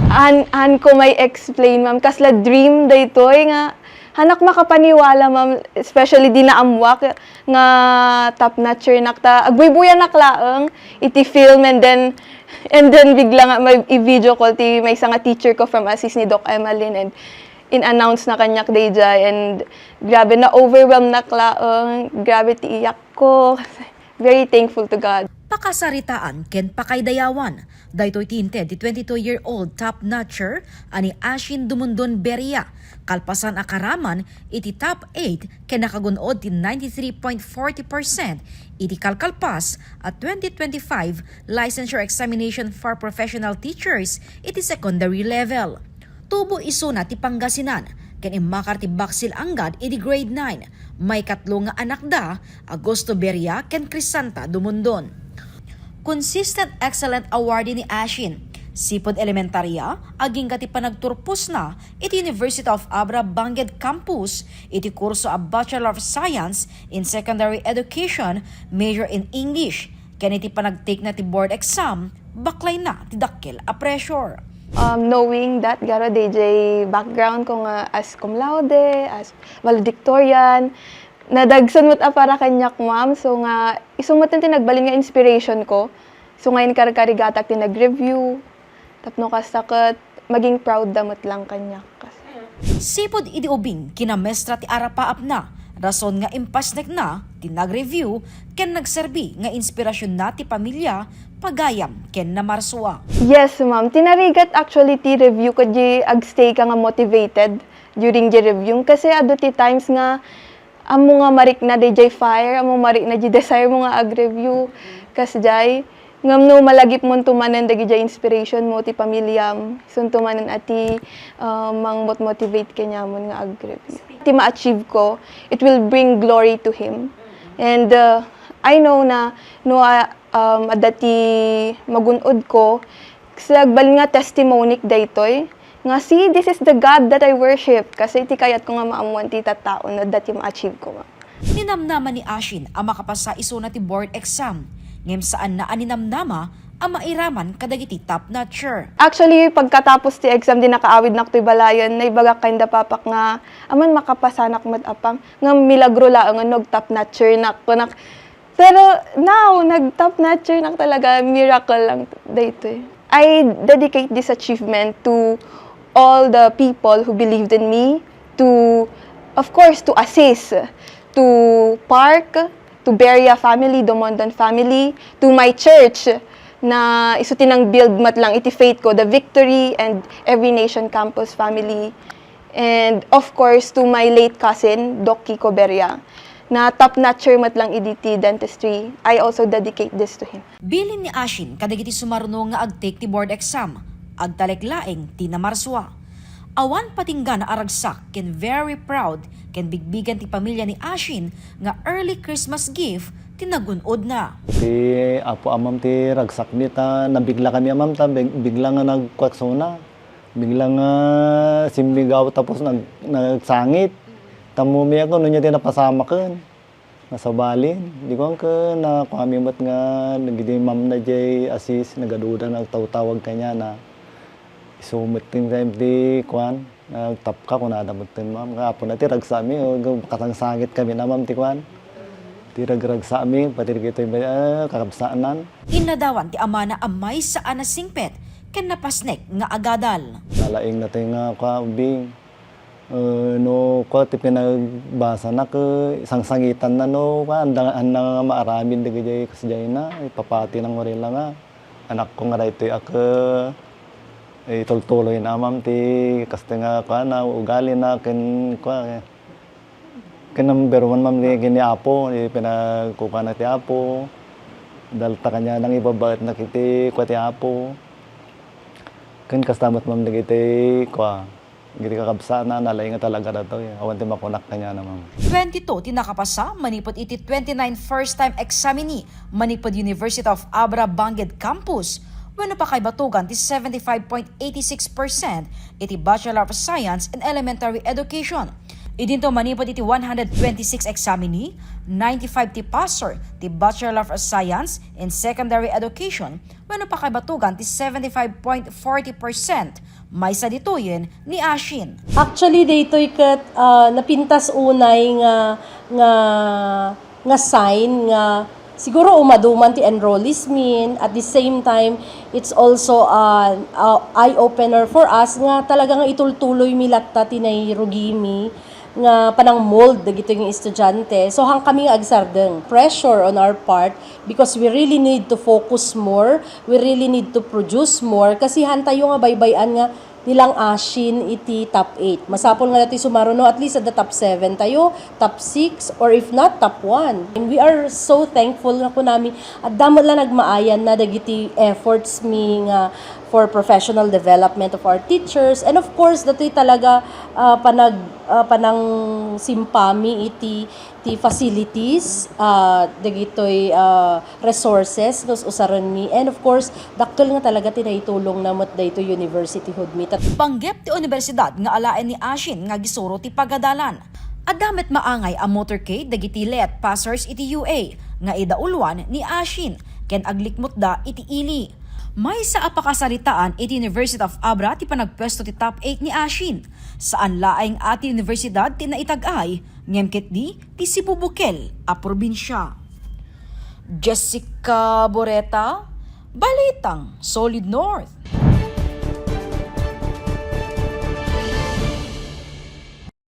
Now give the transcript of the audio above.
an ko may explain, ma'am. Kasla dream daytoy nga hanak makapaniwala, ma'am, especially di naamwak nga top notcher nakta agbuy-buya naklaang iti film and then bigla nga may i-video call ti may isang nga teacher ko from Assist ni Doc Emeline and in-announce na kanyak dayjay and grabe na overwhelmed naklaang, grabe ti iyak ko. Very thankful to God. Pakasaritaan ken pakaydayawan. Daytoy tinte di 22-year-old top notcher ani Ashin Dumundon Beria. Kalpasan akaraman iti top 8 ken nakagunod ti 93.40%. Iti kalkalpas at 2025 licensure examination for professional teachers iti secondary level. Tubo iso na ti Pangasinan ken imakar ti Baksil Anggad iti grade 9. May katlo nga anak da, Agosto Beria ken Crisanta Dumundon. Consistent Excellent Award ni Ashin. Sipod Elementarya, aging kati panagturpos na iti University of Abra Bangged Campus, iti kurso a Bachelor of Science in Secondary Education, major in English. Ken iti panagtake na ti board exam, baklay na ti dakkel a pressure. Knowing that garo DJ background ko nga as cum laude, as valedictorian, nadagsan mo't para kanyak, ma'am. So nga, isumot na tinagbalin nga inspiration ko. So ngayon karikarigatak tinag-review. Tapno kasakot, maging proud damot lang kanyak. Sipod idi ubing kinamestra ti arapaap na. Rason nga impasnek na, tinag-review, ken nagserbi nga inspirasyon na ti pamilya, pagayam ken namarsua. Yes, ma'am. Tinarigat actually ti review ko di agstay ka nga motivated during the review. Kasi ado ti times nga amo nga marik na DJ fire, amo marik na di desire mo nga ag-review. Kas jay, ngam no malagip mo tumanan dagi jay inspiration mo ti pamilyam. Sun tumanan ati mang motivate kanya mo nga ag-review. Ti ma-achieve ko, it will bring glory to Him. And I know na no adati magunod ko, sagbal nga testimony daytoy. Nga, see, this is the God that I worship. Kasi iti kayat ko nga maamuan ti tattaon na dati ma-achieve ko. Ninamnaman ni Ashin ang makapasa iso na ti board exam. Ngem saan na aninamnama ang mairaman kadagiti top notcher. Actually, pagkatapos ti exam, din nakaawid na to'y balayan, na ibaga kinda papak nga, aman makapasanak matapang, nga milagro lang ang top notcher nak. Pero now, nag-top notcher nak talaga, miracle lang dito. I dedicate this achievement to all the people who believed in me, to, of course, to Assist, to Park, to Beria family, Dumundon family, to my church, na isutin ang build matlang iti faith ko, the Victory and Every Nation Campus family, and of course, to my late cousin, Doc Kiko Beria, na top notcher matlang iditi dentistry. I also dedicate this to him. Bilin ni Ashin kadagiti sumarno nga agtake ti board exam, agtaleklaeng ti namarswa. Awan patingga na aragsak ken very proud ken bigbigan ti pamilya ni Ashin nga early Christmas gift tinagunod na. Ti apo amam ti ragsak ni ta nabigla kami amam ta bigla nga nagkwaksona. Bigla nga simligaw tapos nagsangit. Tamumi ako nunya din napasama kan. Nasabalin. Di ko ka na kami mat nga nagidi ma'am na jay Assist nagaduda nagtawtawag kanya na isumit tin time di kwan nagtap ka kun nadamot tin ma'am kapo na ti ragsami o kasangsangit kami na ma'am ti kwan. Ti ragsami pati gitoy kakabsaanan. Inadawan ti ama na amay saan na singpet ken napasnek nga agadal. Nalaing natin nga kabing. No ko ti pinagbasa na ko isang sangitan na no andan nga maaramin di gayay kasjay na ipapati nang orila nga anak ko nga daytoy ako itultuloy na ma'am ti kaste nga ko na ugali na ken number 1 ma'am ni gini apo pinagkuka na ti apo dalta kanya nang ibabaet na kiti ko ti apo ken kastamat ma'am dagiti ko giti kakabsa na nalay nga talaga na to. Awan ti makunak kanya na ma'am. 22 ti nakapasa manipod iti 29 first-time examinee manipod University of Abra Bangged Campus. Wano pa kay batugan ti 75.86% iti Bachelor of Science in Elementary Education. Idinto manipod iti 126 examinee, 95 ti passer ti Bachelor of Science in Secondary Education, wenno pa kay batugan ti 75.40%. May sa dituyen ni Ashin. Actually, daytoy ket napintas unay nga sign nga siguro umaduman ti enrollees min. At the same time, it's also an eye-opener for us nga talagang itultuloy mi latta tinay rugimi nga panang mold dagito yung estudyante. So hang kami agsardeng pressure on our part because we really need to focus more, we really need to produce more kasi hantayo nga baybayan nga nilang Ashin iti top 8. Masapol nga dati sumaruno at least at the top 7 tayo, top 6 or if not top 1. And we are so thankful nga po namin at damot lang nagmaayan na dagiti efforts mi nga for professional development of our teachers and of course dati talaga panang simpami iti facilities dagitoy resources nos usaron mi and of course dakkel nga talaga tinaytulong namot dayto university hood mi. Panggep ti universidad nga alaen ni Ashin nga gisuro ti pagadalan. Adamet maangay ang motorcade dagiti let passers iti UA nga idaulwan ni Ashin ken aglikmot da iti ili. May sa apakasaritaan iti University of Abra ti panagpwesto ti top 8 ni Ashin. Saan laeng ati universidad ti naitag-ay ngem ket di ti Cebu Bukel a probinsya. Jessica Boreta, Balitang Solid North.